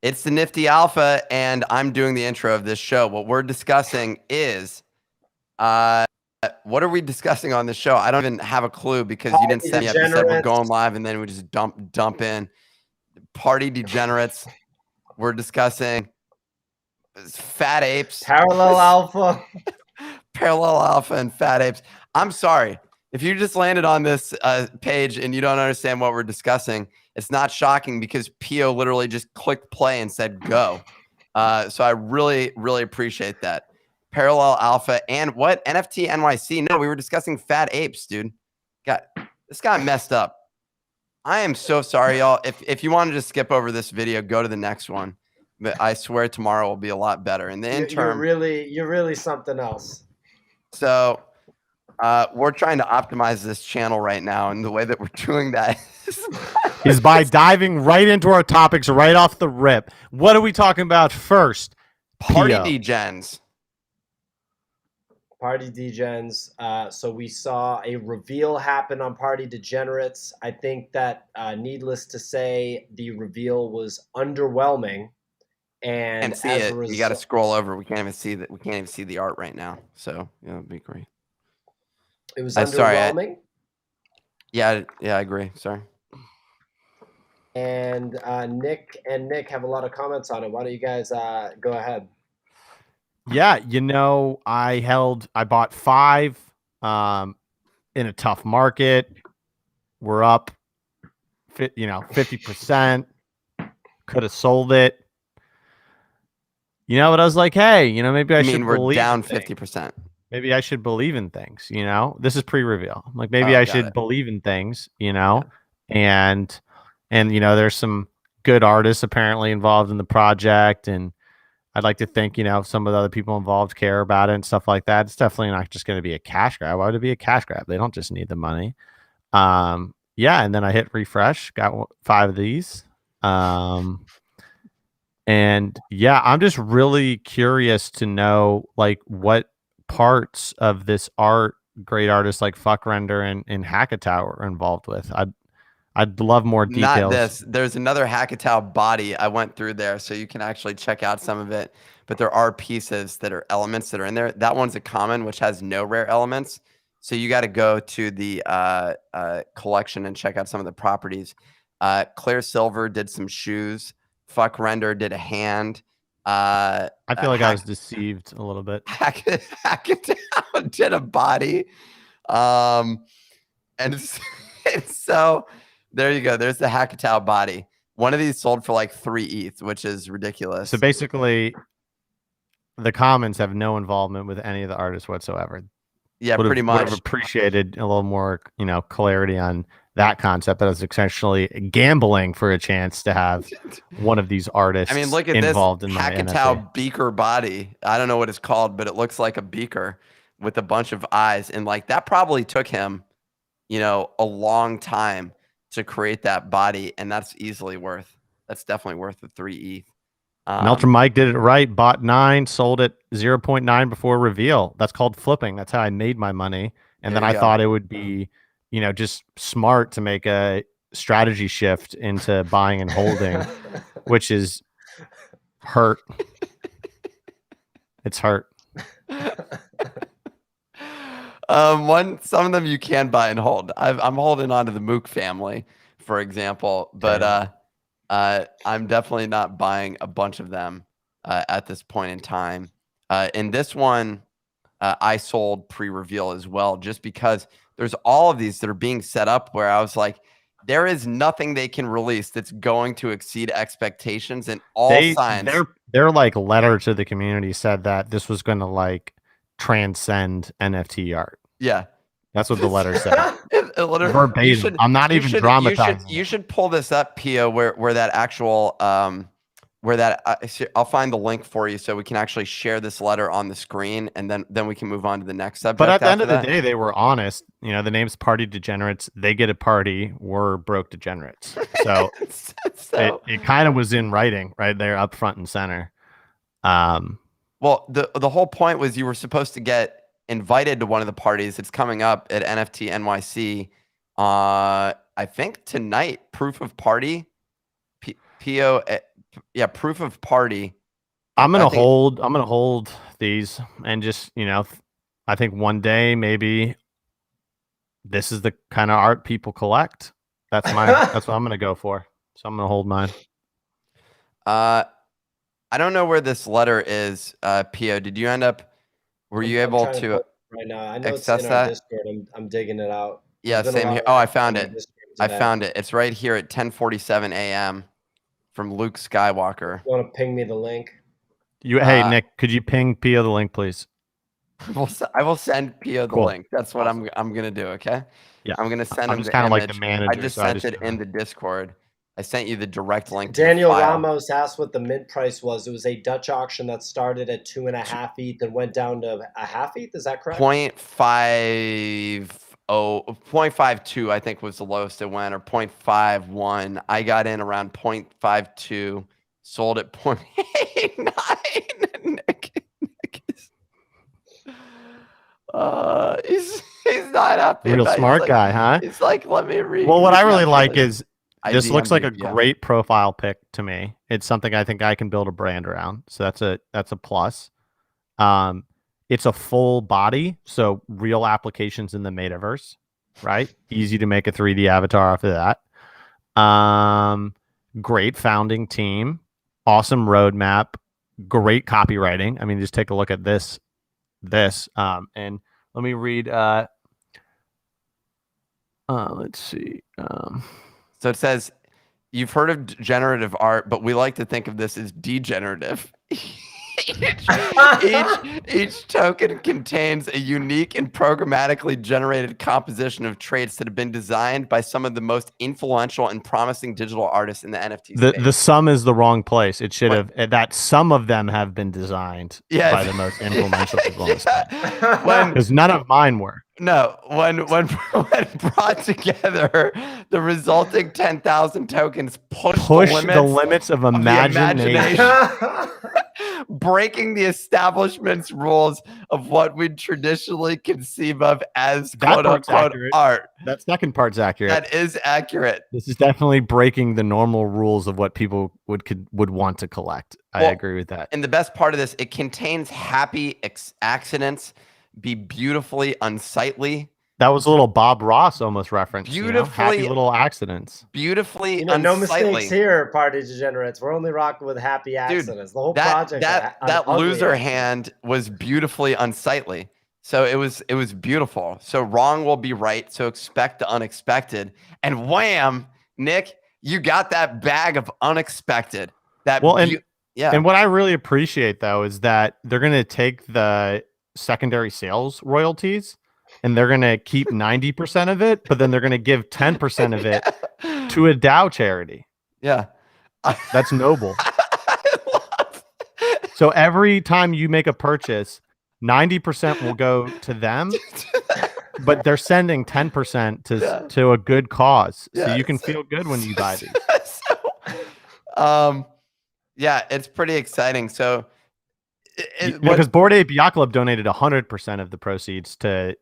It's the Nifty Alpha, and I'm doing the intro of this show. What we're discussing is, what are we discussing on this show? I don't even have a clue because you didn't set me up. You said we're going live, and then we just dump in. Party Degenerates. We're discussing Fat Apes. Parallel Alpha. Parallel Alpha and Fat Apes. I'm sorry. If you just landed on this page and you don't understand what we're discussing, it's not shocking because Pio literally just clicked play and said go. So I really, really appreciate that. Parallel Alpha and what? NFT NYC. No, we were discussing Fat Apes, dude. This got messed up. I am so sorry, y'all. If you want to just skip over this video, go to the next one. But I swear tomorrow will be a lot better. In the interim, you're really something else. So we're trying to optimize this channel right now, and the way that we're doing that is by diving right into our topics right off the rip. What are we talking about first? Party Degens. Party Degens. So we saw a reveal happen on Party Degenerates. I think that, needless to say, the reveal was underwhelming. And see it. You got to scroll over. We can't even see that. We can't even see the art right now. So yeah, it'd be great. It was underwhelming. Yeah, I agree. Sorry. And Nick have a lot of comments on it. Why don't you guys go ahead? Yeah, I bought 5 in a tough market. We're up 50%. Could have sold it. But I was like, hey, maybe I should believe. We're down 50%. Maybe I should believe in things, This is pre-reveal. I'm like, maybe I should believe in things, and there's some good artists apparently involved in the project, and I'd like to think, some of the other people involved care about it and stuff like that. It's definitely not just going to be a cash grab. Why would it be a cash grab? They don't just need the money. Yeah, and then I hit refresh, got 5 of these. And yeah, I'm just really curious to know what parts of this art great artists like Fuck Render and Hackatow are involved with. I'd love more details. Not this. There's another Hackatow body. I went through there, so you can actually check out some of it. But there are pieces that are elements that are in there. That one's a common, which has no rare elements. So you got to go to the collection and check out some of the properties. Clear Silver did some shoes. Fuck Render did a hand. I feel like I was deceived a little bit. Hackatow did a body. And so there you go. There's the Hackatow body. One of these sold for like 3 ETH, which is ridiculous. So basically, the comments have no involvement with any of the artists whatsoever. Yeah, pretty much. Would have appreciated a little more, clarity on that concept. That is essentially gambling for a chance to have one of these artists. Look at involved this in Hackatow beaker body. I don't know what it's called, but it looks like a beaker with a bunch of eyes. And that probably took him, a long time to create that body. And that's definitely worth the 3 ETH. Melter Mike did it right. Bought 9, sold at 0.9 before reveal. That's called flipping. That's how I made my money. And then I thought it would be, just smart to make a strategy shift into buying and holding, which is hurt. It's hurt. Some of them you can buy and hold. I'm holding on to the Mook family, for example, but I'm definitely not buying a bunch of them at this point in time. In this one, I sold pre-reveal as well, just because there's all of these that are being set up where I was like, there is nothing they can release that's going to exceed expectations, and signs. Their letter to the community said that this was going to transcend NFT art. Yeah. That's what the letter said. Verbatim. I'm not even dramatizing. You should pull this up, Pio, where that actual I'll find the link for you so we can actually share this letter on the screen, and then we can move on to the next subject. But at the end of the day, they were honest. The name's Party Degenerates. They get a party. We're broke degenerates. So, it kind of was in writing right there, up front and center. Well, the whole point was you were supposed to get invited to one of the parties. It's coming up at NFT NYC. I think tonight. Proof of party. Pio proof of party. I'm gonna hold these and just, I think one day maybe this is the kind of art people collect. That's what I'm gonna go for. So I'm gonna hold mine. I don't know where this letter is, Pio. Did you end up? Were you able to right now? I know it's access in our that? Discord. I'm digging it out. Yeah, same here. Oh, I found it. I found it. It's right here at 10:47 a.m. from Luke Skywalker. You want to ping me the link? Hey, Nick, could you ping Pio the link, please? I will send Pio the link. That's what I'm gonna do. Okay. Yeah. I'm gonna send him just the kind of image. like the manager. I just sent it in the Discord. I sent you the direct link. Daniel to the file. Ramos asked what the mint price was. It was a Dutch auction that started at 2.5 ETH and went down to a half ETH. Is that correct? 0.52, I think was the lowest it went, or 0.51. I got in around 0.52, sold at 0.89. Nick is, he's not happy. Real smart guy, huh? He's like, let me read. Well, what I really like is this looks like a yeah. great profile pic to me. It's something I think I can build a brand around. So that's a plus. It's a full body, so real applications in the metaverse, right? Easy to make a 3D avatar off of that. Great founding team, awesome roadmap, great copywriting. I mean, just take a look at this. And let me read. Let's see. So it says, you've heard of generative art, but we like to think of this as degenerative. each token contains a unique and programmatically generated composition of traits that have been designed by some of the most influential and promising digital artists in the NFT space. The sum is the wrong place. It should have that some of them have been designed by the most influential people in the space. Because none of mine were. No, when brought together, the resulting 10,000 tokens push the limits of imagination. Breaking the establishment's rules of what we'd traditionally conceive of as quote-unquote art. That second part's accurate. That is accurate. This is definitely breaking the normal rules of what people would want to collect. I agree with that. And the best part of this, it contains happy accidents, be beautifully unsightly. That was a little Bob Ross almost reference. Beautifully, happy little accidents. Beautifully unsightly. No mistakes here, Party Degenerates. We're only rocking with happy accidents. The whole project. That loser hand was beautifully unsightly. So it was beautiful. So wrong will be right. So expect the unexpected. And wham, Nick, you got that bag of unexpected. And what I really appreciate though is that they're going to take the secondary sales royalties and they're going to keep 90% of it, but then they're going to give 10% of it to a DAO charity. Yeah. That's noble. So every time you make a purchase, 90% will go to them, but they're sending 10% to a good cause. So you can feel good when you buy these. Yeah, it's pretty exciting. So because Bored Ape Yacht Club donated 100% of the proceeds to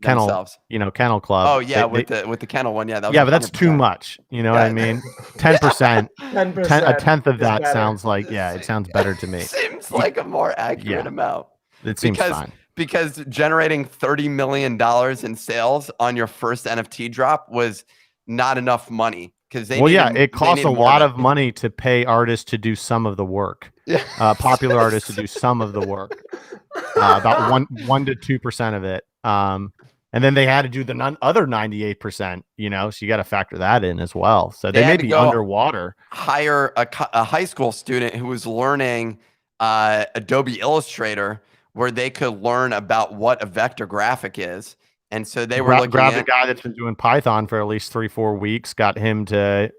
Kennel, Kennel Club. Oh yeah, with the Kennel one, yeah. That was but that's too much. You know what I mean? 10%, a tenth of that sounds like it sounds better to me. Seems like a more accurate amount. It seems fine. Because generating $30 million in sales on your first NFT drop was not enough money. It costs a lot of money to pay artists to do some of the work. Popular artists to do some of the work, about 1 to 2% of it, and then they had to do the other 98%. So you got to factor that in as well. So they may be underwater. Hire a high school student who was learning Adobe Illustrator, where they could learn about what a vector graphic is. And so they were grabbed a guy that's been doing Python for at least 3-4 weeks, got him to,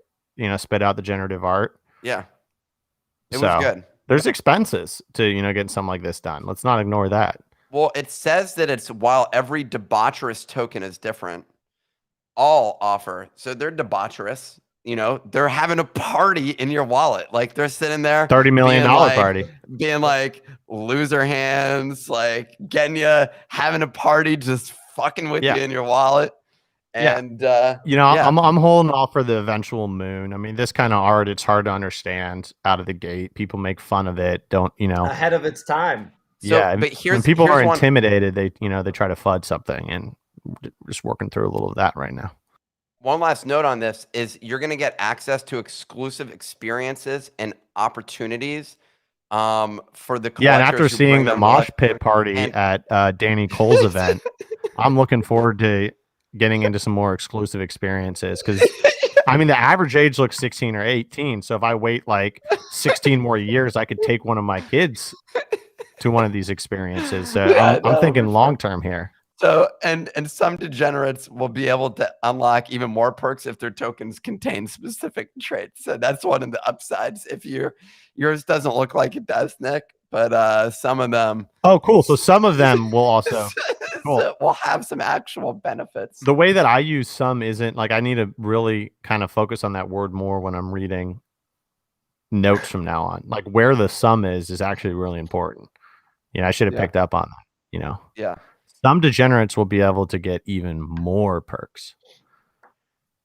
spit out the generative art. Yeah. It was good. There's expenses to, getting something like this done. Let's not ignore that. Well, it says that it's while every debaucherous token is different, all offer. So they're debaucherous. They're having a party in your wallet. Like they're sitting there. $30 million party. Being like loser hands, like getting you, having a party, just fucking with you in your wallet. And I'm holding off for the eventual moon. I mean, this kind of art, it's hard to understand out of the gate. People make fun of it. Ahead of its time. So, but when people are intimidated, they try to FUD something, and just working through a little of that right now. One last note on this is you're going to get access to exclusive experiences and opportunities for the collectors. Yeah, and after seeing the mosh pit party at Danny Cole's event, I'm looking forward to getting into some more exclusive experiences, because I mean the average age looks 16 or 18. So if I wait like 16 more years, I could take one of my kids to one of these experiences. So I'm thinking long term here. So and some degenerates will be able to unlock even more perks if their tokens contain specific traits. So that's one of the upsides. If yours doesn't look like it does, Nick, but some of them. Oh, cool. So some of them will also. Cool. So we'll have some actual benefits. The way that I use some isn't like, I need to really kind of focus on that word more when I'm reading notes from now on. Like where the sum is actually really important. I should have picked up on that, Yeah. Some degenerates will be able to get even more perks.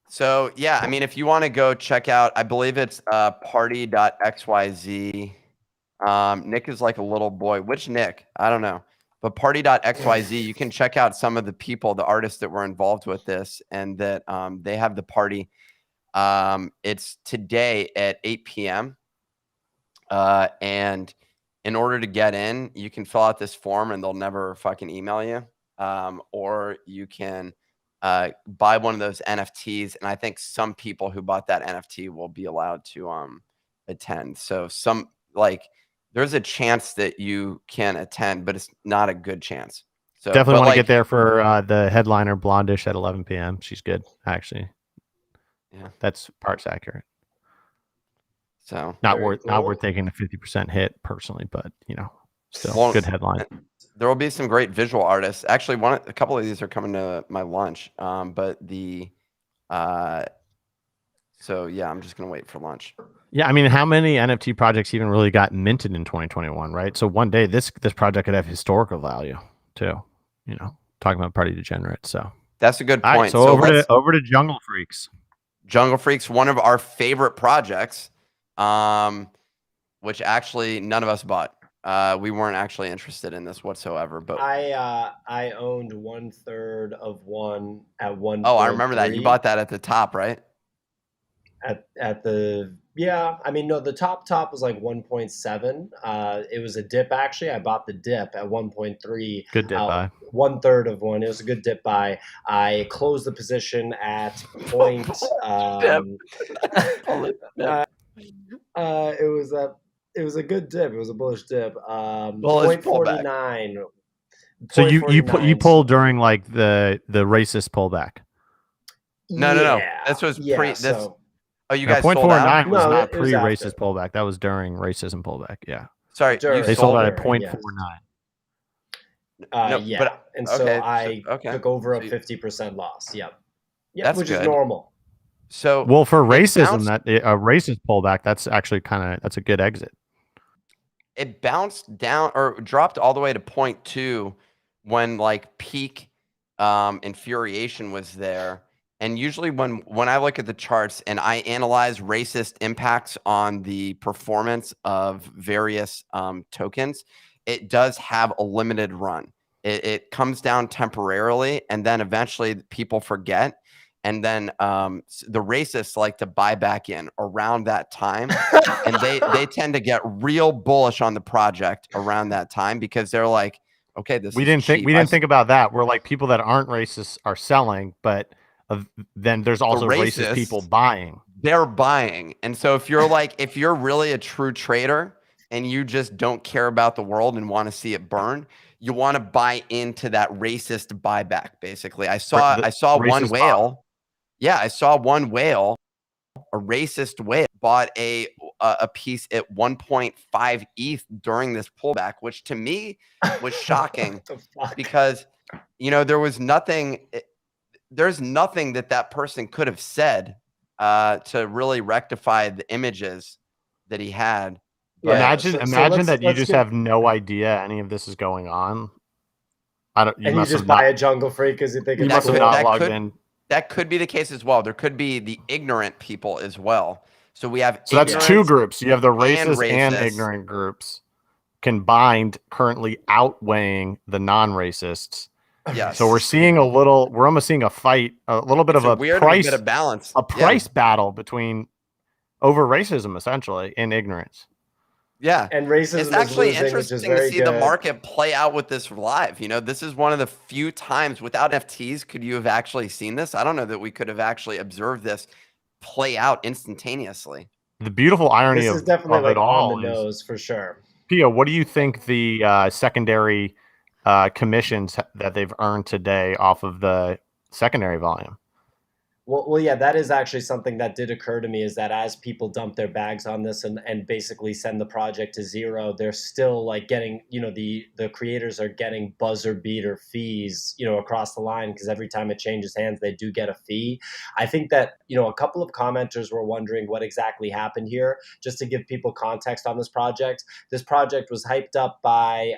So yeah, I mean, if you want to go check out, I believe it's party.xyz. Nick is like a little boy. Which Nick? I don't know. But party.xyz, you can check out some of the people, the artists that were involved with this, and that they have the party. It's today at 8 p.m. And in order to get in, you can fill out this form and they'll never fucking email you. Or you can buy one of those NFTs. And I think some people who bought that NFT will be allowed to attend. So there's a chance that you can attend, but it's not a good chance. So definitely want to get there for the headliner Blondish at 11 p.m. She's good, actually. Yeah, that's parts accurate. So not worth taking a 50% hit personally, but still good headline. There will be some great visual artists. Actually, a couple of these are coming to my lunch. So yeah, I'm just gonna wait for lunch. Yeah, I mean, how many NFT projects even really got minted in 2021, right? So one day this project could have historical value too. Talking about party degenerates. So that's a good point. Right, so over to Jungle Freaks. Jungle Freaks, one of our favorite projects, which actually none of us bought. We weren't actually interested in this whatsoever. But I owned 1/3 of one at 1. Oh, I remember that. You bought that at the top, right? At the I mean, no, the top was like 1.7. It was a dip actually. I bought the dip at 1.3. Good dip buy. 1/3 of one. It was a good dip buy. I closed the position at point. It was a good dip. It was a bullish dip. 0.49. So you pulled during like the racist pullback. No. This was pre. Oh, you guys 0.49 was not pre-racist pullback. That was during racism pullback. Yeah. Sorry, they sold out at 0.49. I took over a 50% loss. Yep, which is normal. So well, for racism, that a racist pullback, that's actually that's a good exit. It bounced down or dropped all the way to 0.2 when like peak infuriation was there. And usually when I look at the charts and I analyze racist impacts on the performance of various tokens, it does have a limited run. It comes down temporarily, and then eventually people forget. And then the racists like to buy back in around that time. And they tend to get real bullish on the project around that time because they're like, okay, we didn't think about that. We're like, people that aren't racist are selling, but then there's also racist people buying. They're buying. And so if you're really a true trader and you just don't care about the world and want to see it burn, you want to buy into that racist buyback. Basically, I saw one whale. Yeah, I saw one whale, a racist whale, bought a piece at 1.5 ETH during this pullback, which to me was shocking because there was nothing. There's nothing that person could have said to really rectify the images that he had. But imagine that you just have no idea any of this is going on. You just buy a Jungle Freak because you think you must have not logged in. That could be the case as well. There could be the ignorant people as well. So we have So that's two ignorance groups. You have the racist and racists. ignorant groups combined, currently outweighing the non-racists. Yes. So we're almost seeing a fight, a little bit It's of a bit of balance, a price battle over racism, essentially, and ignorance. Yeah. And racism it's actually is losing, interesting which is very to see good. the market play out with this live. You know, this is one of the few times without FTs could you have actually seen this. I don't know that we could have actually observed this play out instantaneously. The beautiful irony this is definitely of like it all on the is, nose for sure. Pio, what do you think the secondary commissions that they've earned today off of the secondary volume? Well, yeah, that is actually something that did occur to me, is that as people dump their bags on this and basically send the project to zero, they're still like getting, the creators are getting buzzer beater fees, across the line, because every time it changes hands, they do get a fee. I think that, a couple of commenters were wondering what exactly happened here. Just to give people context on this project was hyped up by,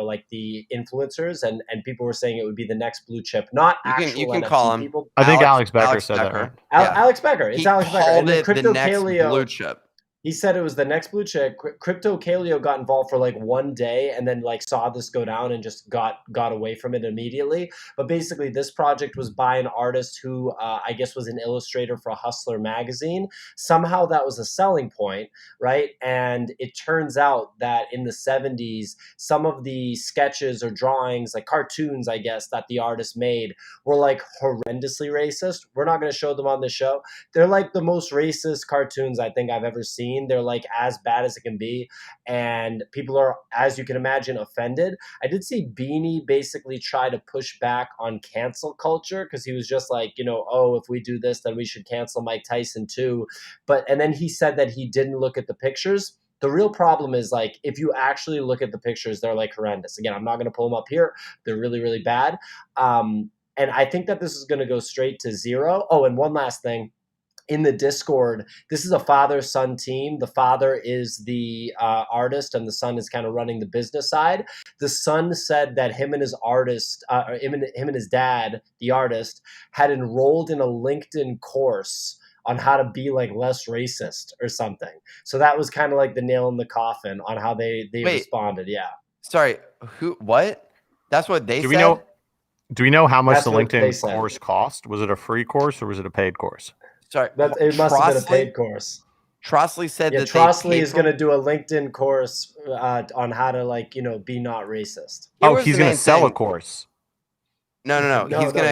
like the influencers, and people were saying it would be the next blue chip, not You can NFT call him. people. I think Alex Becker said that. Right? Alex Becker. It's Alex Becker. And then the next blue chip. He said it was the next blue chip. Crypto Kaleo got involved for like one day and then like saw this go down and just got away from it immediately. But basically, this project was by an artist who I guess was an illustrator for Hustler magazine. Somehow that was a selling point, right? And it turns out that in the 70s, some of the sketches or drawings, like cartoons, I guess, that the artist made were like horrendously racist. We're not going to show them on the show. They're like the most racist cartoons I think I've ever seen. They're like as bad as it can be, and people are, as you can imagine, offended. I did see Beanie basically try to push back on cancel culture, because he was just like, oh, if we do this, then we should cancel Mike Tyson too. And then he said that he didn't look at the pictures. The real problem is, like, if you actually look at the pictures, they're like horrendous. Again, I'm not going to pull them up here. They're really, really bad. And I think that this is going to go straight to zero. Oh, and one last thing. In the Discord, this is a father-son team. The father is the artist, and the son is kind of running the business side. The son said that him and his dad, the artist, had enrolled in a LinkedIn course on how to be like less racist or something. So that was kind of like the nail in the coffin on how they responded. Yeah. Sorry, what? That's what they said? Do we know how much the LinkedIn course cost? Was it a free course or was it a paid course? Sorry, it must have been a paid course. Trossley said that Trossley is going to do a LinkedIn course on how to, be not racist. He's going to sell a course. No.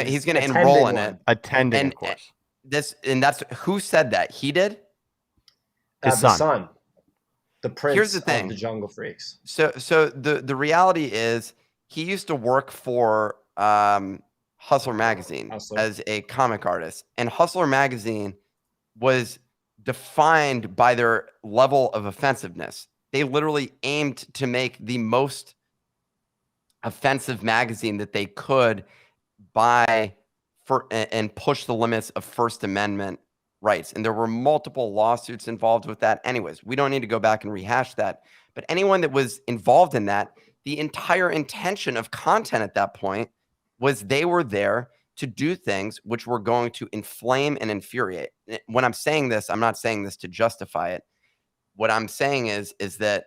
He's gonna enroll in it. Attending a course. That's who said that? He did. His son. The prince. Here's the thing. Of the Jungle Freaks. So the reality is he used to work for Hustler magazine as a comic artist, and Hustler magazine was defined by their level of offensiveness. They literally aimed to make the most offensive magazine that they could and push the limits of First Amendment rights. And there were multiple lawsuits involved with that. Anyways, we don't need to go back and rehash that. But anyone that was involved in that, the entire intention of content at that point was they were there to do things which were going to inflame and infuriate. When I'm saying this, I'm not saying this to justify it. What I'm saying is that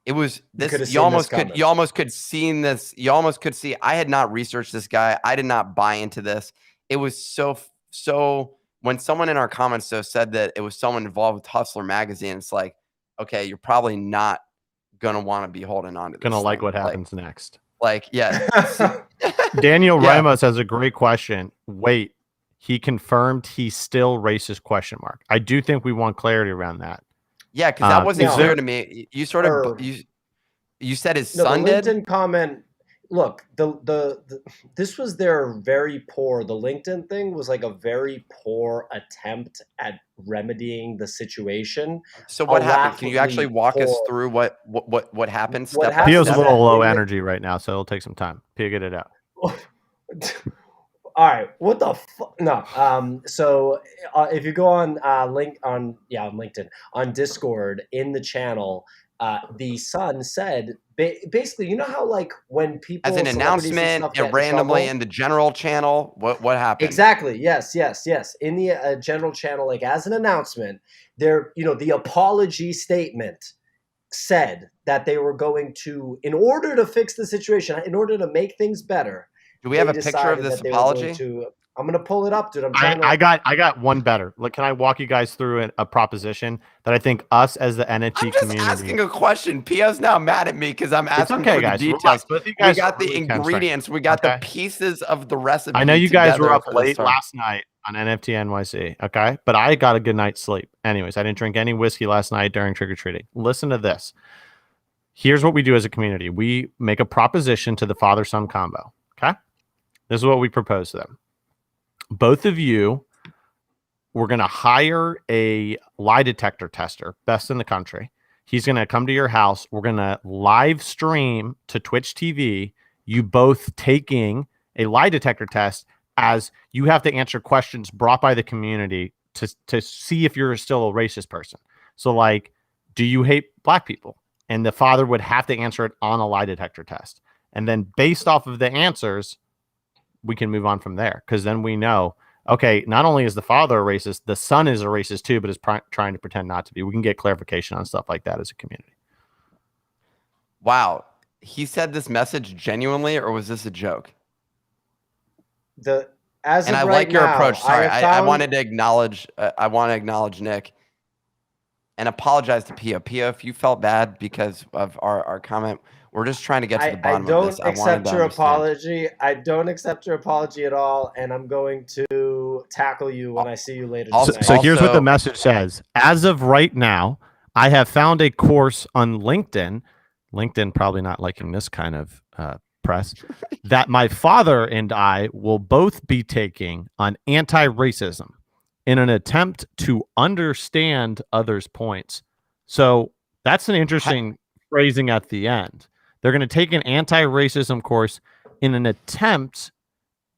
it was this. You almost could see this. You almost could see. I had not researched this guy. I did not buy into this. It was so. When someone in our comments said that it was someone involved with Hustler magazine, it's like, okay, you're probably not gonna want to be holding on to this. Gonna like what happens next. Like, yeah. Daniel Ramos has a great question. Wait, he confirmed he's still racist ? I do think we want clarity around that. Yeah, because that wasn't clear to me. You sort of you said his son the LinkedIn did. Comment. Look, this was their very poor. The LinkedIn thing was like a very poor attempt at remedying the situation. So what happened? Can you actually walk us through what happened? Pio's a little low energy right now, so it'll take some time. Pio, get it out. All right, what the fuck? No. So if you go on LinkedIn, on Discord, in the channel, the Sun said, basically, you know how like when people as an celebrities and announcement, stuff get in randomly trouble? in the general channel. What happened? Exactly. Yes. In the general channel, like as an announcement, the apology statement said that they were going to, in order to fix the situation, in order to make things better, Do we have they a picture of decided this that they were going apology? to. I'm gonna pull it up, dude. I'm I, trying to. I got one better. Look, can I walk you guys through a proposition that I think us as the NFT I'm just community? asking a question. Pio's now mad at me because I'm asking okay, for guys, the relax. details. Both of you We guys got are the really tense right ingredients. now, We got the okay? pieces of the recipe. I know you guys were together up for this late story. last night on NFT NYC, okay? But I got a good night's sleep. Anyways, I didn't drink any whiskey last night during trick-or-treating. Listen to this. Here's what we do as a community. We make a proposition to the father-son combo, okay? This is what we propose to them. Both of you, we're going to hire a lie detector tester, best in the country. He's going to come to your house. We're going to live stream to Twitch TV, you both taking a lie detector test as you have to answer questions brought by the community to see if you're still a racist person. So like, do you hate black people? And the father would have to answer it on a lie detector test. And then based off of the answers, we can move on from there. Because then we know, okay, not only is the father a racist, the son is a racist too, but is trying to pretend not to be. We can get clarification on stuff like that as a community. Wow. He said this message genuinely, or was this a joke? I like your approach. Sorry, I wanted to acknowledge. I want to acknowledge Nick and apologize to Pio. Pio, if you felt bad because of our comment, we're just trying to get to the bottom of this. I don't accept your apology. I don't accept your apology at all, and I'm going to tackle you when I see you later tonight. So here's what the message says. As of right now, I have found a course on LinkedIn. LinkedIn probably not liking this kind of press. That my father and I will both be taking on anti-racism in an attempt to understand others' points. So that's an interesting phrasing at the end. They're going to take an anti-racism course in an attempt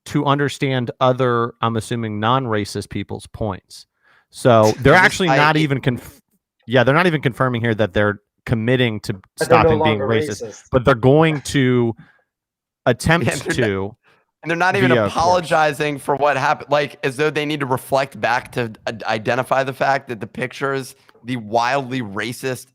to understand other, I'm assuming, non-racist people's points. So they're actually not even they're not even confirming here that they're committing to stopping being racist, but they're going to attempt to. And they're not even apologizing for what happened, like as though they need to reflect back to identify the fact that the pictures, the wildly racist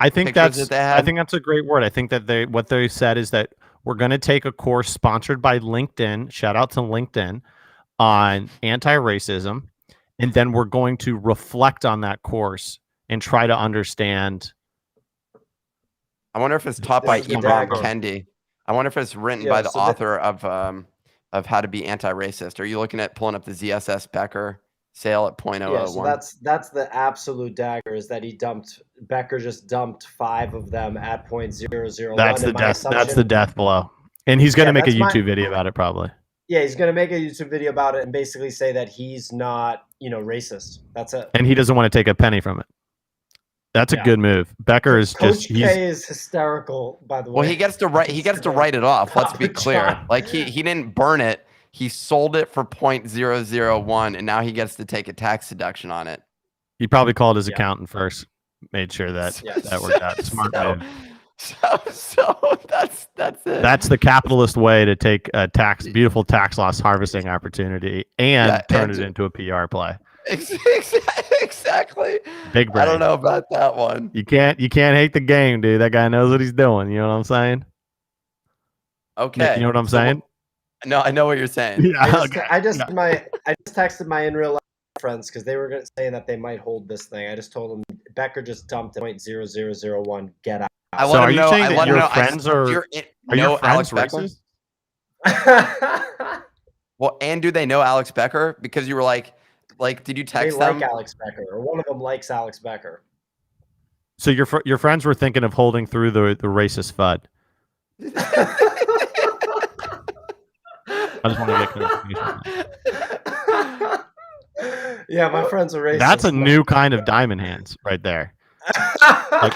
I think that's a great word. I think that what they said is that we're going to take a course sponsored by LinkedIn. Shout out to LinkedIn on anti-racism, and then we're going to reflect on that course and try to understand. I wonder if it's taught by Ibram Kendi. I wonder if it's written by the author of How to Be Anti-Racist. Are you looking at pulling up the ZSS Becker sale at 0.001? Yeah, so that's the absolute dagger, is that Becker just dumped 5 of them at 0.001. That's the death blow. And he's going to make a YouTube video about it probably. Yeah, he's going to make a YouTube video about it and basically say that he's not, racist. That's it. And he doesn't want to take a penny from it. That's a good move. Becker is Coach K is hysterical, by the way. Well, he gets to write it off. Let's be clear. Like he didn't burn it. He sold it for 0.001, and now he gets to take a tax deduction on it. He probably called his accountant first, made sure that that worked out. Smart move. So that's it. That's the capitalist way to take a beautiful tax loss harvesting opportunity and turn it into a PR play. Exactly. Big brain. I don't know about that one. You can't hate the game, dude. That guy knows what he's doing. You know what I'm saying? Okay. Nick, you know what I'm saying? No, I know what you're saying. Yeah, I just texted my in real life friends because they were saying that they might hold this thing. I just told them Becker just dumped 0.0001. Get out. So are you saying that your friends are your friends racist? Well, and do they know Alex Becker? Because you were like, did you text them? They like Alex Becker, or one of them likes Alex Becker. So your friends were thinking of holding through the racist FUD. I just want to get clarification. Yeah, my friends are racist. That's a new kind of diamond hands right there. Like,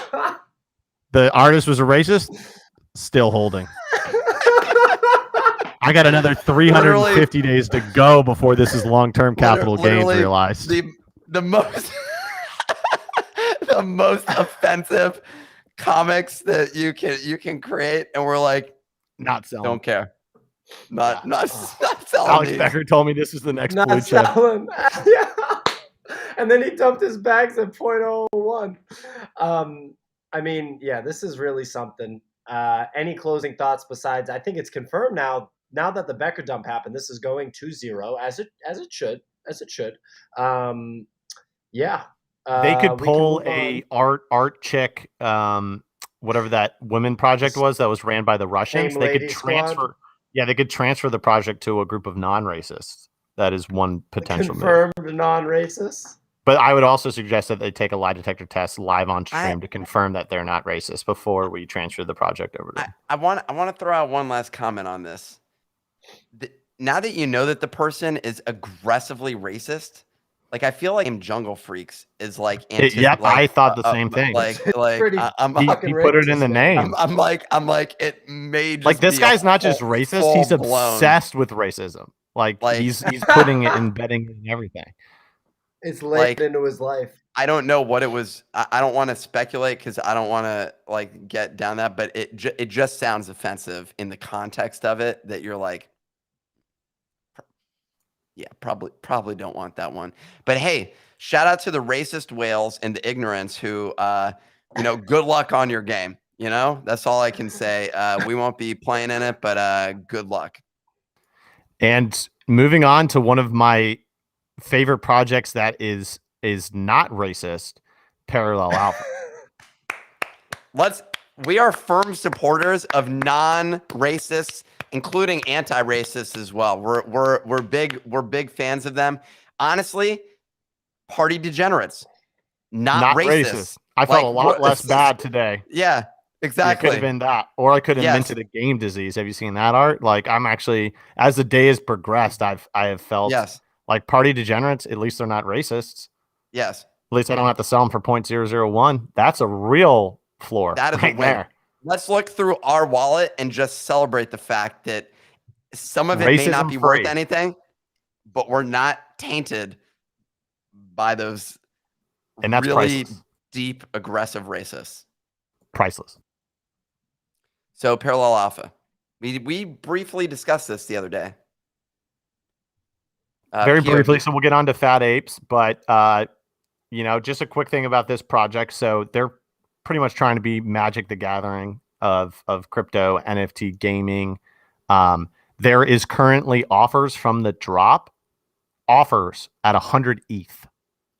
the artist was a racist, still holding. I got another 350 days to go before this is long-term capital gains realized. The most the most offensive comics that you can create, and we're like, not selling. don't care. Not selling. Alex these. Becker told me this is the next blue Not chip. selling. Yeah. And then he dumped his bags at 0.01. I mean, yeah, this is really something. Any closing thoughts besides? I think it's confirmed now. Now that the Becker dump happened, this is going to 0 as it should. Yeah. They could We can pull move a on. art chick, whatever that women project was that was ran by the Russians. Same They could Lady transfer. Squad. Yeah, they could transfer the project to a group of non-racists. That is one potential Confirmed move. non-racist. But I would also suggest that they take a lie detector test live on stream to confirm that they're not racist before we transfer the project over to them. I want to throw out one last comment on this. Now that you know that the person is aggressively racist, like I feel like Jungle Freaks is like. Yep, I thought the same thing. He put it in the name. I'm like it may just like this guy's not just racist; he's obsessed with racism. Like he's putting it in betting and everything. It's laid into his life. I don't know what it was. I don't want to speculate because I don't want to like get down that, but it just sounds offensive in the context of it that you're like, yeah, probably don't want that one. But hey, shout out to the racist whales and the ignorants who, good luck on your game. That's all I can say. We won't be playing in it, but good luck. And moving on to one of my favorite projects that is not racist, Parallel Alpha. We are firm supporters of non-racists, including anti-racists as well. We're big fans of them. Honestly, party degenerates, not racist. I felt a lot less bad today. Yeah, exactly. It could have been that, or I could have minted a game disease. Have you seen that art? Like I'm actually, as the day has progressed, I have felt like party degenerates. At least they're not racists. Yes. At least I don't have to sell them for 0.001. That's a real floor. That is right there. Let's look through our wallet and just celebrate the fact that some of it may not be worth anything, but we're not tainted by those and that's really priceless. Deep, aggressive racists. Priceless. So Parallel Alpha. We briefly discussed this the other day. Very briefly, so we'll get on to Fat Apes, but just a quick thing about this project. So they're pretty much trying to be Magic the Gathering of crypto NFT gaming. There is currently offers from the drop, offers at 100 ETH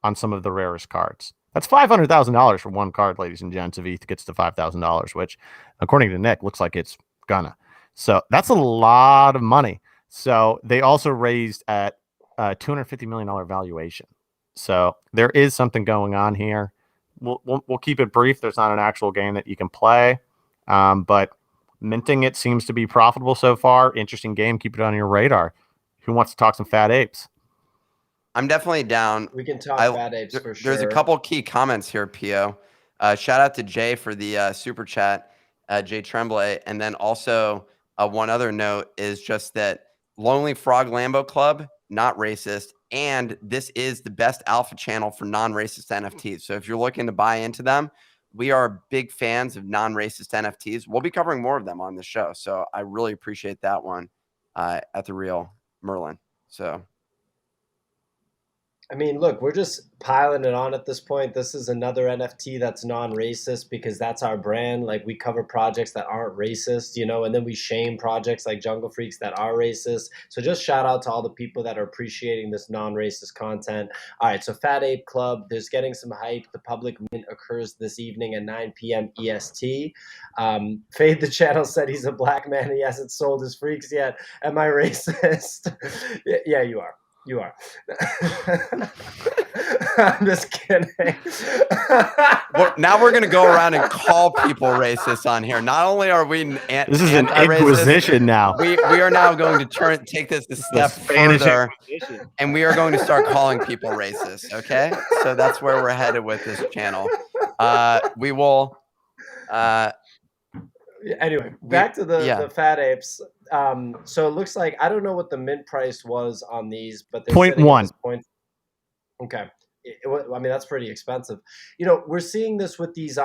on some of the rarest cards. That's $500,000 for one card, ladies and gents. If ETH gets to $5,000, which, according to Nick, looks like it's gonna. So that's a lot of money. So they also raised at $250 million valuation. So there is something going on here. We'll keep it brief. There's not an actual game that you can play, but minting it seems to be profitable so far. Interesting game. Keep it on your radar. Who wants to talk some Fat Apes? I'm definitely down. We can talk Fat Apes for sure. There's a couple key comments here, Pio. Shout out to Jay for the super chat, Jay Tremblay. And then also one other note is just that Lonely Frog Lambo Club, not racist. And this is the best alpha channel for non-racist NFTs. So if you're looking to buy into them, we are big fans of non-racist NFTs. We'll be covering more of them on the show. So I really appreciate that one at the Real Merlin. So. I mean, look, we're just piling it on at this point. This is another NFT that's non-racist because that's our brand. Like we cover projects that aren't racist, and then we shame projects like Jungle Freaks that are racist. So just shout out to all the people that are appreciating this non-racist content. All right, so Fat Ape Club, there's getting some hype. The public mint occurs this evening at 9 p.m. EST. Fade the Channel said he's a black man. He hasn't sold his freaks yet. Am I racist? Yeah, you are. You are. I'm just kidding. Now we're going to go around and call people racist on here. Not only are we this is an inquisition now. We are now going to take this a step further, and we are going to start calling people racist. Okay, so that's where we're headed with this channel. We will. Anyway, back to the Fat Apes. So it looks like I don't know what the mint price was on these, but they're 0.1. Okay. I mean, that's pretty expensive. You know, we're seeing this with these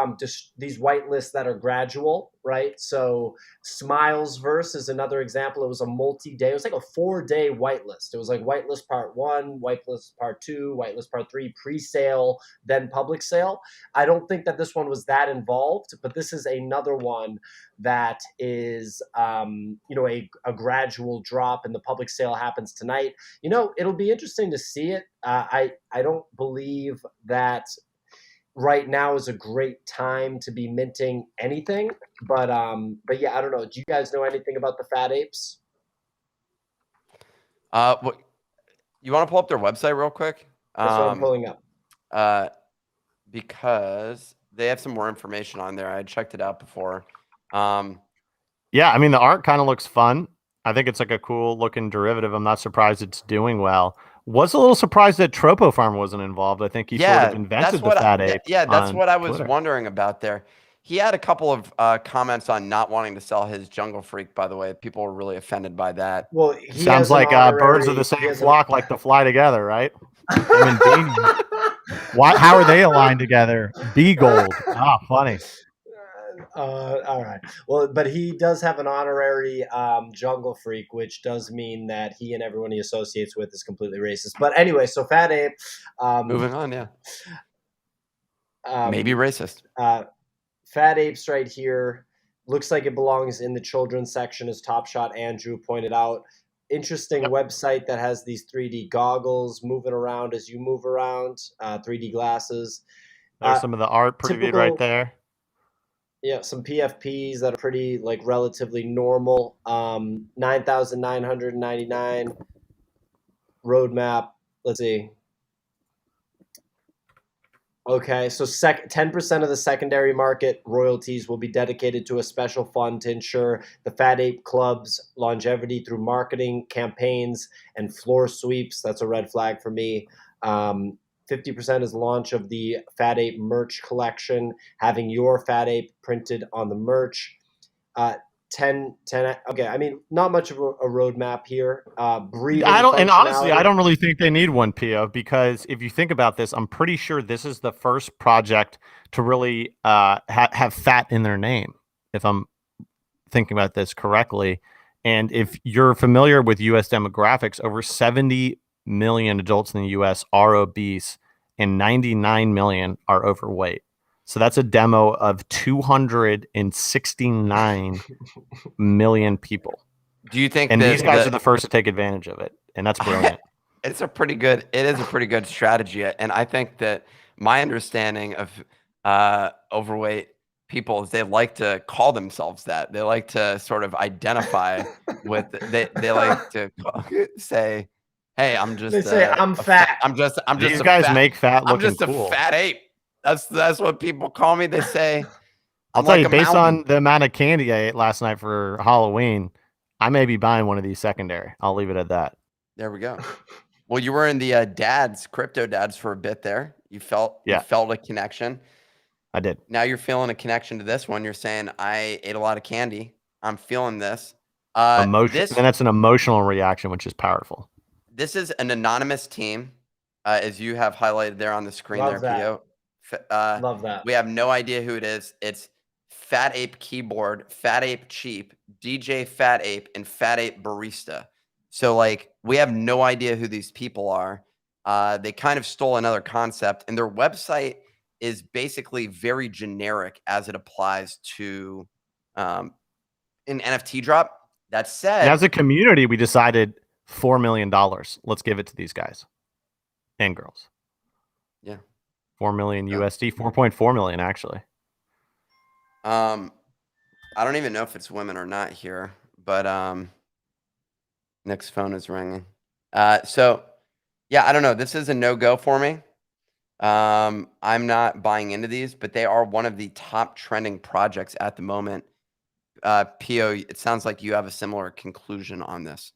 these whitelists that are gradual, right? So Smiles Verse is another example. It was a multi-day. It was like a 4-day whitelist. It was like whitelist part 1, whitelist part 2, whitelist part 3, pre-sale, then public sale. I don't think that this one was that involved, but this is another one that is, you know, a gradual drop, and the public sale happens tonight. You know, it'll be interesting to see it. I don't believe that right now is a great time to be minting anything, but yeah, I don't know. Do you guys know anything about the Fat Apes? What you want to pull up their website real quick? That's what I'm pulling up. Because they have some more information on there. I checked it out before. Yeah, I mean, the art kind of looks fun. I think it's like a cool looking derivative. I'm not surprised it's doing well. Was a little surprised that Tropo Farm wasn't involved. I think he sort of invented the Fat Ape. Yeah, that's what I was Twitter. wondering about there. He had a couple of comments on not wanting to sell his Jungle Freak, by the way. People were really offended by that. Well, sounds like birds of the same flock like to fly together, right? How are they aligned together? B Gold. Ah, funny. All right. Well, but he does have an honorary Jungle Freak, which does mean that he and everyone he associates with is completely racist. But anyway, so Fat Ape. Moving on, yeah. Maybe racist. Fat Apes right here. Looks like it belongs in the children's section, as Top Shot Andrew pointed out. Interesting website that has these 3D goggles moving around as you move around, 3D glasses. There's some of the art previewed right there. Yeah, some PFPs that are pretty, like, relatively normal. 9,999 roadmap. Let's see. Okay, so 10% of the secondary market royalties will be dedicated to a special fund to ensure the Fat Ape Club's longevity through marketing campaigns and floor sweeps. That's a red flag for me. 50% is the launch of the Fat Ape merch collection, having your Fat Ape printed on the merch. 10. Okay, I mean, not much of a roadmap here. Honestly, I don't really think they need one, Pio, because if you think about this, I'm pretty sure this is the first project to really have fat in their name, if I'm thinking about this correctly. And if you're familiar with U.S. demographics, over 70 million adults in the U.S. are obese, and 99 million are overweight. So that's a demo of 269 million people. Do you think these guys are the first to take advantage of it? And that's brilliant. It is a pretty good strategy. And I think that my understanding of overweight people is they like to call themselves that. They like to sort of identify with they like to say, hey, I'm just they say I'm fat. These guys make fat looking I'm just cool. a fat ape. That's what people call me. They say, I'll tell you, based on the amount of candy I ate last night for Halloween, I may be buying one of these secondary. I'll leave it at that. There we go. Well, you were in the crypto dads for a bit there. You felt a connection. I did. Now you're feeling a connection to this one. You're saying, I ate a lot of candy. I'm feeling this. Emotion. Then that's an emotional reaction, which is powerful. This is an anonymous team, as you have highlighted there on the screen. Love there, that. Pio. Love that. We have no idea who it is. It's Fat Ape Keyboard, Fat Ape Cheap, DJ Fat Ape, and Fat Ape Barista. So, like, we have no idea who these people are. They kind of stole another concept, and their website is basically very generic as it applies to an NFT drop. That said, and as a community, we decided $4 million. Let's give it to these guys and girls. Yeah. 4 million USD, 4.4 million actually. I don't even know if it's women or not here, but Nick's phone is ringing. So yeah, I don't know. This is a no-go for me. I'm not buying into these, but they are one of the top trending projects at the moment. Pio, it sounds like you have a similar conclusion on this.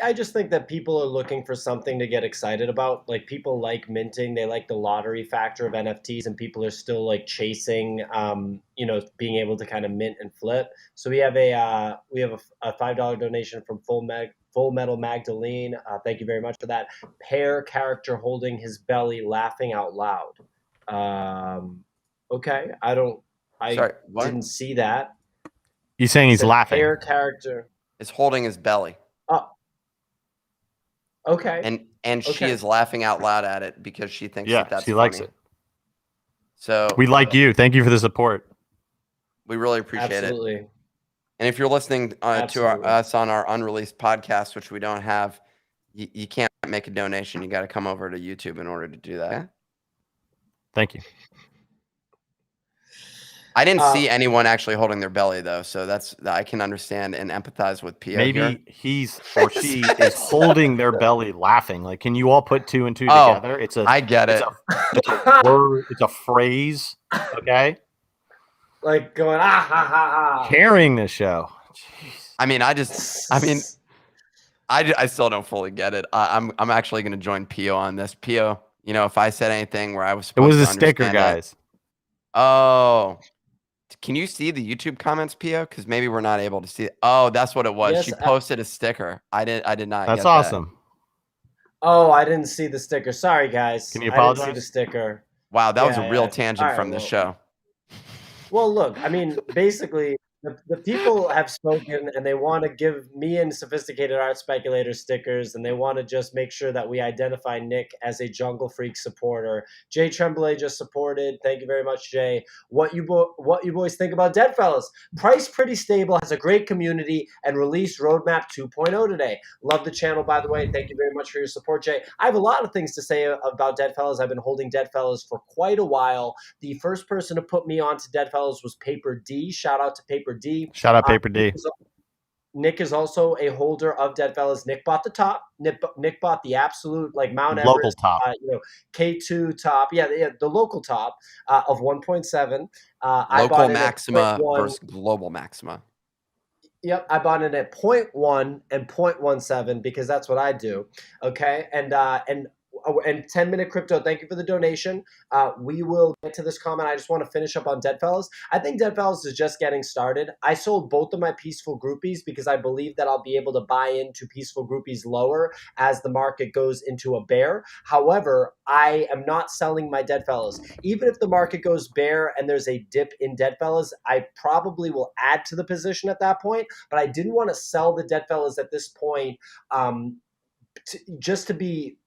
I just think that people are looking for something to get excited about. Like, people like minting, they like the lottery factor of NFTs, and people are still like chasing, being able to kind of mint and flip. So we have a $5 donation from Full Metal Magdalene, thank you very much for that. Pear character holding his belly, laughing out loud. Okay, I didn't see that. He's saying he's laughing. Pear character is holding his belly. Oh, okay. And she is laughing out loud at it because she thinks that's she funny. likes it. So we like you. Thank you for the support. We really appreciate Absolutely. it. And if you're listening to us on our unreleased podcast, which we don't have, you can't make a donation. You got to come over to YouTube in order to do that. Thank you. I didn't see anyone actually holding their belly though, so I can understand and empathize with Pio. Maybe here. he's or she is holding their belly, laughing. Like, can you all put two and two together? I get it. It's a word. It's a phrase. Okay. Like going ha ha ha. Carrying this show. Jeez. I still don't fully get it. I'm actually going to join Pio on this. Pio, if I said anything where I was supposed to understand sticker, guys. Oh. Can you see the YouTube comments, Pio? Because maybe we're not able to see it. Oh, that's what it was. Yes, she posted a sticker. I did not. That's awesome. Oh, I didn't see the sticker. Sorry, guys. Can you apologize? I didn't see the sticker. Wow, that was a real tangent from the show. Well, look, I mean, basically, the people have spoken, and they want to give me and Sophisticated Art Speculator stickers, and they want to just make sure that we identify Nick as a Jungle Freak supporter. Jay Tremblay just supported. Thank you very much, Jay. What you boys think about Dead Fellas? Price pretty stable, has a great community, and released Roadmap 2.0 today. Love the channel, by the way. Thank you very much for your support, Jay. I have a lot of things to say about Dead Fellas. I've been holding Dead Fellas for quite a while. The first person to put me onto Dead Fellas was Paper D. Shout out to Paper D. Shout out Paper D. Nick is also a holder of Dead Fellas. Nick bought the top. Nick bought the absolute Mount Everest local top. K2 top. Yeah, the local top of 1.7. Local maxima versus global maxima. Yep, I bought it at 0.1 and 0.17 because that's what I do. Okay, and 10-minute crypto, thank you for the donation. We will get to this comment. I just want to finish up on Dead Fellas. I think Dead Fellas is just getting started. I sold both of my peaceful groupies because I believe that I'll be able to buy into peaceful groupies lower as the market goes into a bear. However, I am not selling my Dead Fellas. Even if the market goes bear and there's a dip in Dead Fellas, I probably will add to the position at that point. But I didn't want to sell the Dead Fellas at this point just to be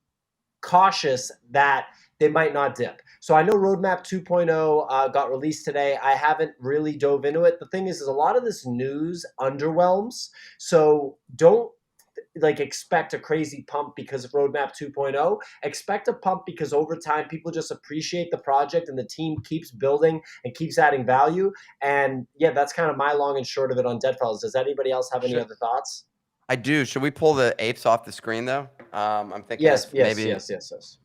cautious that they might not dip. So I know Roadmap 2.0 got released today. I haven't really dove into it. The thing is a lot of this news underwhelms. So don't expect a crazy pump because of Roadmap 2.0. Expect a pump because over time people just appreciate the project and the team keeps building and keeps adding value. And yeah, that's kind of my long and short of it on Dead Fellas. Does anybody else have any other thoughts? I do. Should we pull the apes off the screen though? I'm thinking yes.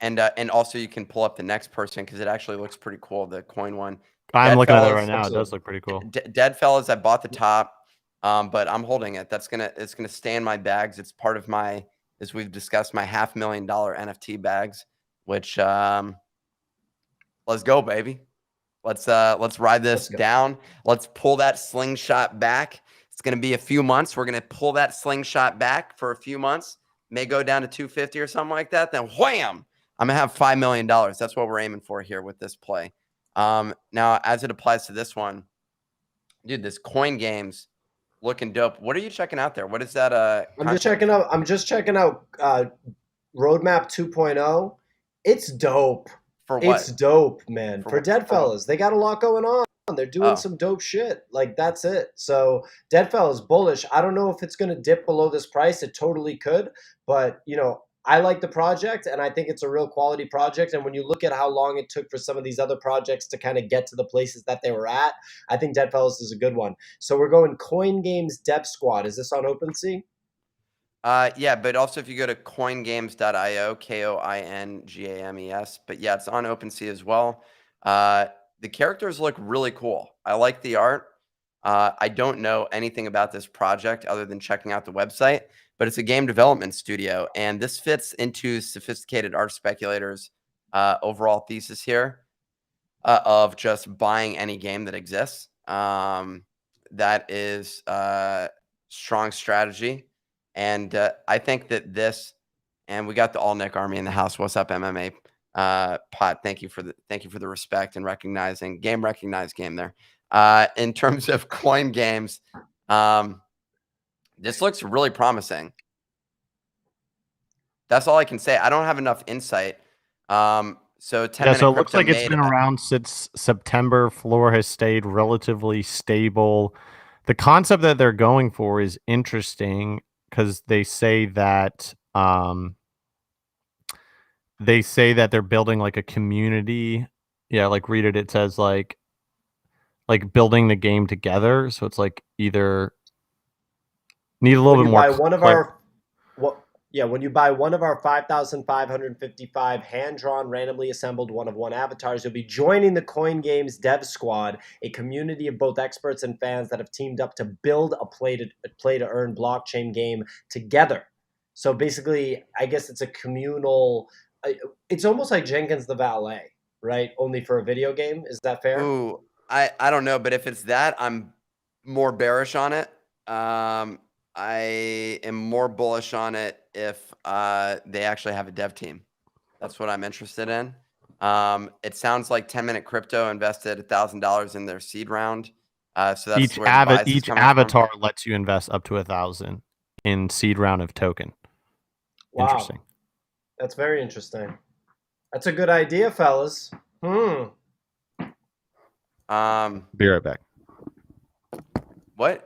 And also you can pull up the next person because it actually looks pretty cool. The coin one. I'm looking at it right now. It does look pretty cool. Dead Fellas, I bought the top, but I'm holding it. It's gonna stay in my bags. It's part of my, as we've discussed, my $500,000 NFT bags. Which let's go, baby. Let's ride this down. Let's pull that slingshot back. It's going to be a few months. We're going to pull that slingshot back for a few months. May go down to 250 or something like that. Then wham, I'm going to have $5 million. That's what we're aiming for here with this play. Now, as it applies to this one, dude, this coin game's looking dope. What are you checking out there? What is that? I'm just checking out Roadmap 2.0. It's dope. For what? It's dope, man. For Dead Fellas. They got a lot going on. They're doing some dope shit. That's it. So Dead Fellas bullish. I don't know if it's going to dip below this price. It totally could. But, I like the project, and I think it's a real quality project. And when you look at how long it took for some of these other projects to kind of get to the places that they were at, I think Dead Fellas is a good one. So we're going Coin Games Dep Squad. Is this on OpenSea? Yeah, but also if you go to coingames.io, KOINGAMES, but yeah, it's on OpenSea as well. The characters look really cool. I like the art. I don't know anything about this project other than checking out the website, but it's a game development studio, and this fits into Sophisticated Art Speculators' overall thesis here of just buying any game that exists. That is strong strategy. And I think that this, and we got the All Nick Army in the house. What's up, MMA Pot? Thank you for the respect and recognizing game. Recognized game there. In terms of coin games, this looks really promising. That's all I can say. I don't have enough insight. So 10 minute so it looks crypto like it's made been around since September. Floor has stayed relatively stable. The concept that they're going for is interesting because they say that they're building like a community. Yeah, like read it. It says like building the game together. So it's like either need a little bit more. When you buy one of our 5,555 hand-drawn, randomly assembled one-of-one avatars, you'll be joining the Coin Games Dev Squad, a community of both experts and fans that have teamed up to build a play-to-earn blockchain game together. So basically, I guess it's a communal. It's almost like Jenkins the Valet, right? Only for a video game. Is that fair? Ooh, I don't know, but if it's that, I'm more bearish on it. I am more bullish on it if they actually have a dev team. That's what I'm interested in. It sounds like 10 Minute Crypto invested $1,000 in their seed round. So that's each avatar lets you invest up to 1,000 in seed round of token. Wow. Interesting. That's very interesting. That's a good idea, fellas. Be right back. What?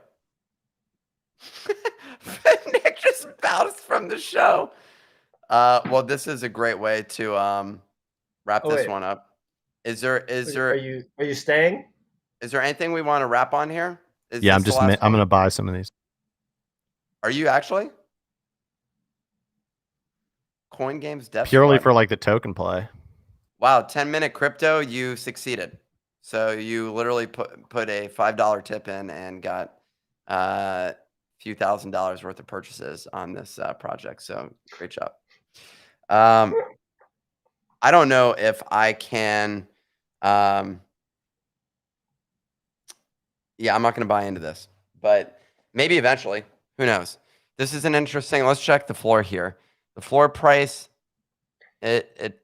Nick just bounced from the show. Well, this is a great way to wrap this one up. Are you staying? Is there anything we want to wrap on here? I'm gonna buy some of these. Are you actually? Coin Games Dev purely Squad. for like the token play. Wow, 10 Minute Crypto, you succeeded. So you literally put a $5 tip in and got a few $1,000s worth of purchases on this project. So great job. I don't know if I can. Yeah, I'm not going to buy into this, but maybe eventually. Who knows? This is an interesting. Let's check the floor here. The floor price, it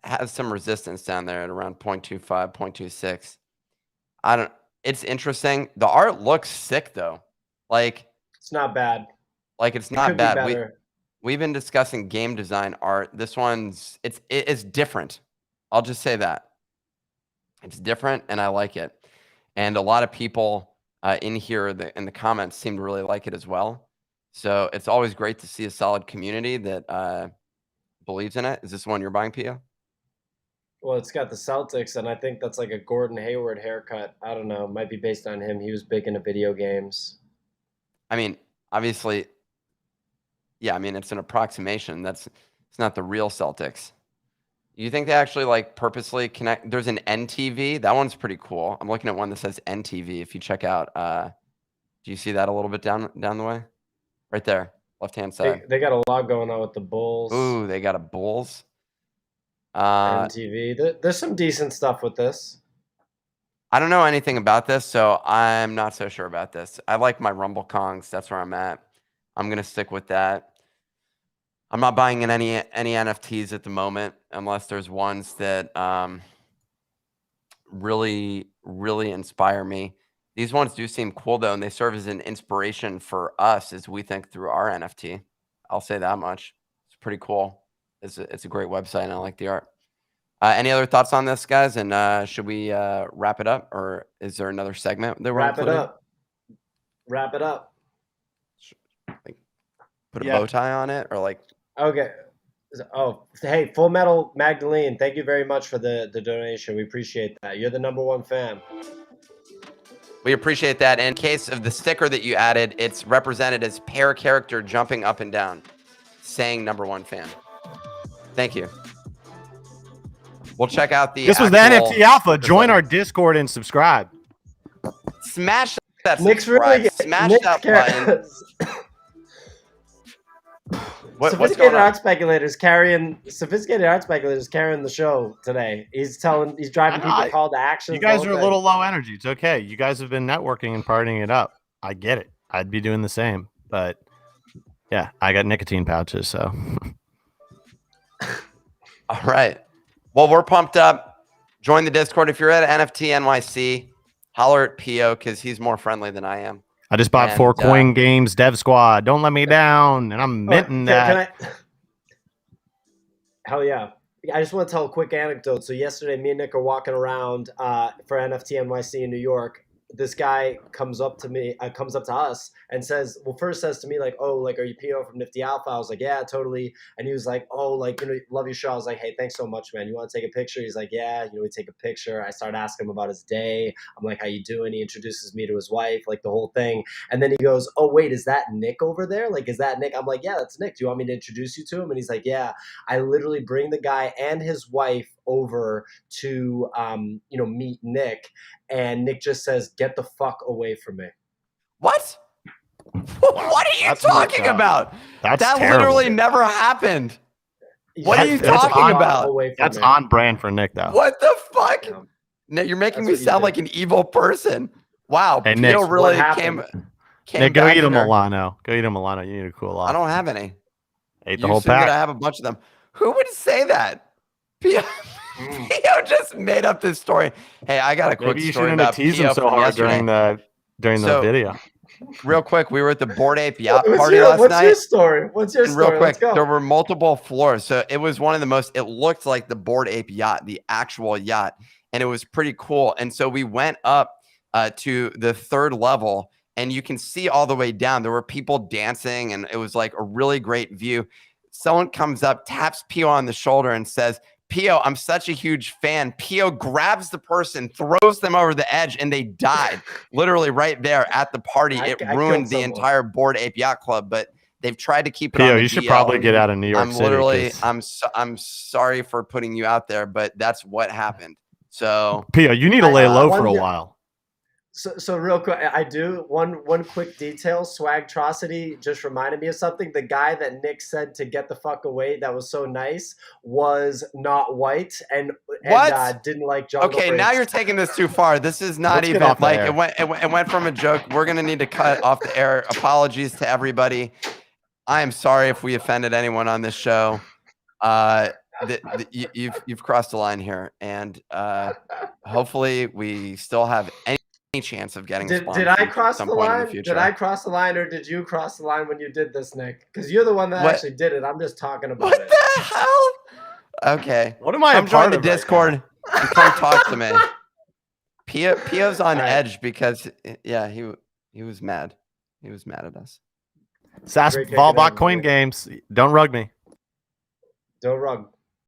has some resistance down there at around 0.25, 0.26. It's interesting. The art looks sick though. Like it's not bad. Like it's not bad. We've been discussing game design art. This one's it's different. I'll just say that. It's different and I like it. And a lot of people in here in the comments seem to really like it as well. So it's always great to see a solid community that believes in it. Is this one you're buying, Pia? Well, it's got the Celtics, and I think that's like a Gordon Hayward haircut. I don't know. Might be based on him. He was big into video games. I mean, obviously, yeah, I mean, it's an approximation. It's not the real Celtics. You think they actually like purposely connect? There's an NTV. That one's pretty cool. I'm looking at one that says NTV. If you check out, do you see that a little bit down the way? Right there, left-hand side. They got a lot going on with the Bulls. Ooh, they got a Bulls. NTV. There's some decent stuff with this. I don't know anything about this, so I'm not so sure about this. I like my Rumble Kongs. That's where I'm at. I'm gonna stick with that. I'm not buying in any NFTs at the moment, unless there's ones that really inspire me. These ones do seem cool though, and they serve as an inspiration for us as we think through our NFT. I'll say that much. It's pretty cool. It's a great website, and I like the art. Any other thoughts on this, guys? And should we wrap it up, or is there another segment that we're including? Wrap it up. Like, put a bow tie on it, or like. Okay. Oh, hey, Full Metal Magdalene, thank you very much for the donation. We appreciate that. You're the #1 fan. We appreciate that. In case of the sticker that you added, it's represented as pair character jumping up and down, saying #1 fan. Thank you. We'll check out the. This was the NFT Alpha. Join our Discord and subscribe. Smash that Nick's really smash that button. Sophisticated art speculators carrying the show today. He's driving people call to action. You guys are a little low energy. It's okay. You guys have been networking and partying it up. I get it. I'd be doing the same, but Yeah, I got nicotine pouches, so. All right. Well, we're pumped up. Join the Discord. If you're at NFT NYC, holler at Pio because he's more friendly than I am. I just bought 4 Coin Games Dev Squad. Don't let me down. And I'm minting that. Can I? Hell yeah. I just want to tell a quick anecdote. So yesterday, me and Nick are walking around for NFT NYC in New York. This guy comes up to us and says, first says to me like, "Oh, like, are you PO from Nifty Alpha?" I was like, "Yeah, totally." And he was like, "Oh, like, love your show." I was like, "Hey, thanks so much, man. You want to take a picture?" He's like, "Yeah." We take a picture. I start asking him about his day. I'm like, "How you doing?" He introduces me to his wife, like the whole thing. And then he goes, "Oh, wait, is that Nick over there? Like, is that Nick?" I'm like, "Yeah, that's Nick. Do you want me to introduce you to him?" And he's like, "Yeah." I literally bring the guy and his wife over to meet Nick, and Nick just says, "Get the fuck away from me." What? What are you talking about? That literally never happened. What are you talking about? That's on brand for Nick, though. What the fuck? Yeah. Nick, you're making me sound like an evil person. Wow, hey, Nick, really came Nick, go eat a Milano. Go eat a Milano. You need to cool off. I don't have any. Ate the whole pack. That I have a bunch of them. Who would say that? Pio just made up this story. Hey, I got a quick story about tease him so hard during the video. Real quick, we were at the Bored Ape Yacht Party last night. What's your story? Real quick, there were multiple floors. So it was one of the most, it looked like the Bored Ape Yacht, the actual yacht. And it was pretty cool. And so we went up to the 3rd level and you can see all the way down. There were people dancing and it was like a really great view. Someone comes up, taps Pio on the shoulder and says, "Pio, I'm such a huge fan." Pio grabs the person, throws them over the edge, and they died literally right there at the party. It ruined the entire Bored Ape Yacht Club, but they've tried to keep it on the you should probably get out of New York City. I'm sorry for putting you out there, but that's what happened. So Pio, you need to lay low for a while. So real quick, I do one quick detail. Swagtrocity just reminded me of something. The guy that Nick said to get the fuck away, that was so nice, was not white and didn't like Jungle Okay, Breaks. now you're taking this too far. This is not even like it went from a joke. We're gonna need to cut off the air. Apologies to everybody. I am sorry if we offended anyone on this show. You've crossed the line here, and hopefully we still have any chance of getting did I cross the line? Did I cross the line, or did you cross the line when you did this, Nick? Because you're the one that actually did it. I'm just talking about it. What the hell? Okay. What am I? Come join the Discord and come talk to me. Pio's on edge because he was mad. He was mad at us. Sass Volbot Coin Games. Don't rug me. Don't rug.